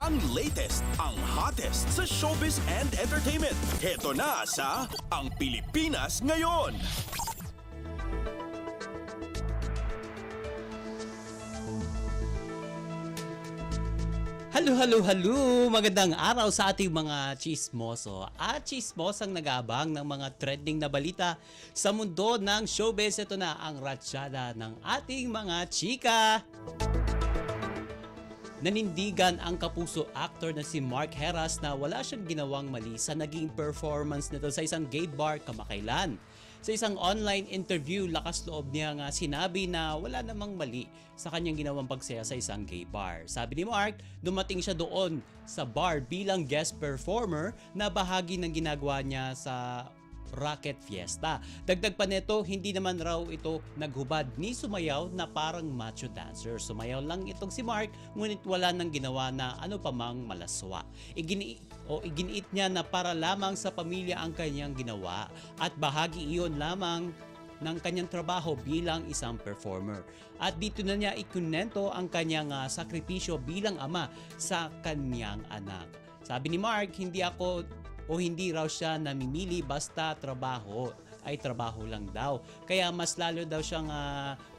Ang latest, ang hottest sa showbiz and entertainment. Heto na sa Ang Pilipinas Ngayon. Hello! Magandang araw sa ating mga chismoso at chismosang nag-aabang ng mga trending na balita sa mundo ng showbiz. Ito na ang ratsyada ng ating mga chika. Nanindigan ang kapuso actor na si Mark Heras na wala siyang ginawang mali sa naging performance nito sa isang gay bar kamakailan. Sa isang online interview, lakas loob niya nga sinabi na wala namang mali sa kanyang ginawang pagsaya sa isang gay bar. Sabi ni Mark, dumating siya doon sa bar bilang guest performer na bahagi ng ginagawa niya sa Rocket Fiesta. Dagdag pa nito, hindi naman raw ito naghubad ni sumayaw na parang macho dancer. Sumayaw lang itong si Mark, ngunit wala nang ginawa na ano pa mang malaswa. Iginiit niya na para lamang sa pamilya ang kanyang ginawa at bahagi iyon lamang ng kanyang trabaho bilang isang performer. At dito na niya ikunento ang kanyang sakripisyo bilang ama sa kanyang anak. Sabi ni Mark, hindi raw siya namimili basta trabaho ay trabaho lang daw. Kaya mas lalo daw siyang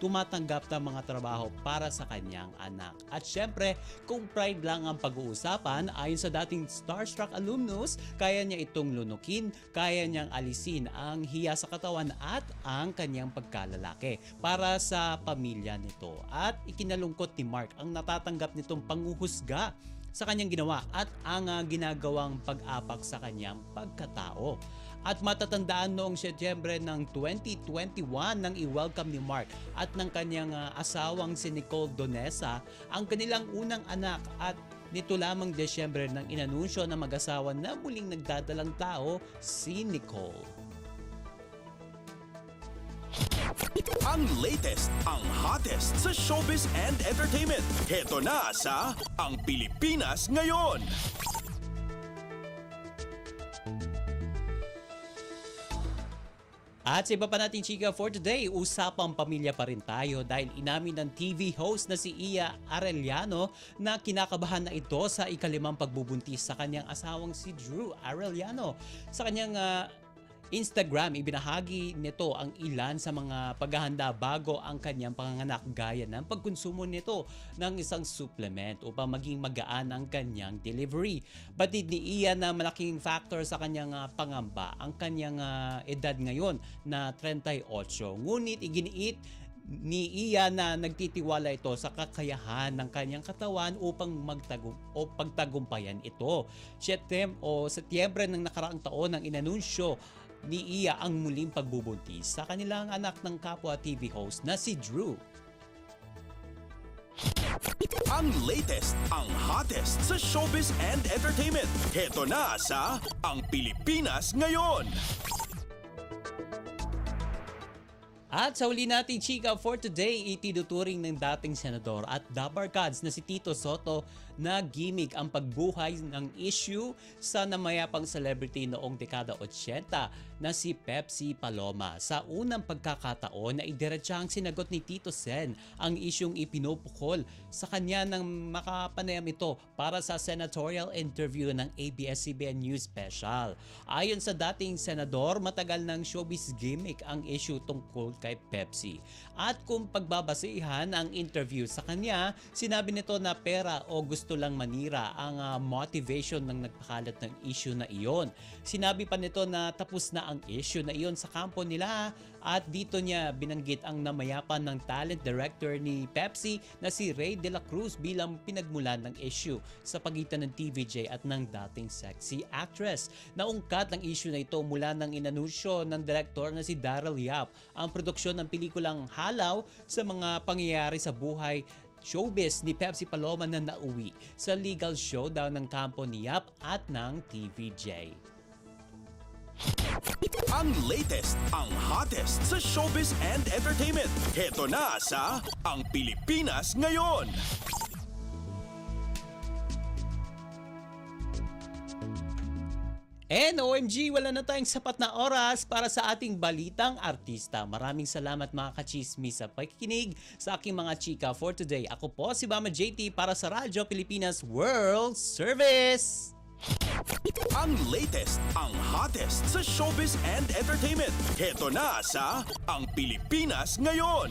tumatanggap ng mga trabaho para sa kanyang anak. At syempre, kung pride lang ang pag-uusapan, ayon sa dating starstruck alumnus, kaya niya itong lunukin, kaya niyang alisin ang hiya sa katawan at ang kanyang pagkalalaki para sa pamilya nito. At ikinalungkot ni Mark ang natatanggap nitong panguhusga sa kanyang ginawa at ang ginagawang pag-apak sa kanyang pagkatao. At matatandaan noong Setyembre ng 2021 nang i-welcome ni Mark at ng kanyang asawang si Nicole Donesa ang kanilang unang anak at nito lamang Desyembre nang inanunsyo ng mag-asawa na muling nagdadalang tao si Nicole. Ang latest, ang hottest sa showbiz and entertainment. Heto na sa Ang Pilipinas Ngayon. At sa iba pa nating chika for today, usapang pamilya pa rin tayo dahil inamin ng TV host na si Iya Arellano na kinakabahan na ito sa ikalimang pagbubuntis sa kanyang asawang si Drew Arellano. Sa kanyang Instagram, ibinahagi nito ang ilan sa mga paghahanda bago ang kanyang panganganak gaya ng pagkonsumo nito ng isang supplement upang maging magaan ang kanyang delivery. Batid ni Iya na malaking factor sa kanyang pangamba ang kanyang edad ngayon na 38. Ngunit iginiit ni Iya na nagtitiwala ito sa kakayahan ng kanyang katawan upang pagtagumpayan ito. Setyembre ng nakaraang taon ang inanunsyo ni Iya ang muling pagbubuntis sa kanilang anak ng kapwa TV host na si Drew. Ang latest, ang hottest sa showbiz and entertainment. Heto na sa Ang Pilipinas Ngayon. At sa huli nating chika for today, itinuturing ng dating senador at dabarkads na si Tito Sotto na gimmick ang pagbuhay ng issue sa namayapang celebrity noong dekada 80 na si Pepsi Paloma. Sa unang pagkakataon na idiretsahang sinagot ni Tito Sen ang isyung ipinupukol sa kanya nang makapanayam ito para sa senatorial interview ng ABS-CBN News Special. Ayon sa dating senador, matagal ng showbiz gimmick ang issue tungkol kay Pepsi. At kung pagbabasihan ang interview sa kanya, sinabi nito na pera o gusto lang manira ang motivation ng nagpakalat ng issue na iyon. Sinabi pa nito na tapos na ang issue na iyon sa kampo nila at dito niya binanggit ang namayapan ng talent director ni Pepsi na si Ray De La Cruz bilang pinagmulan ng issue sa pagitan ng TVJ at ng dating sexy actress. Naungkat ang issue na ito mula ng inanunsyo ng director na si Daryl Yap ang produksyon ng pelikulang Halaw sa mga pangyayari sa buhay showbiz ni Pepsi Paloma na nauwi sa legal showdown ng kampo ni Yap at ng TVJ. Ang latest, ang hottest sa showbiz and entertainment. Heto na sa Ang Pilipinas Ngayon. And OMG, wala na tayong sapat na oras para sa ating balitang artista. Maraming salamat mga kachismis sa pakikinig sa aking mga chika for today. Ako po si Mama JT para sa Radyo Pilipinas World Service. Ang latest, ang hottest sa showbiz and entertainment. Heto na sa Ang Pilipinas Ngayon.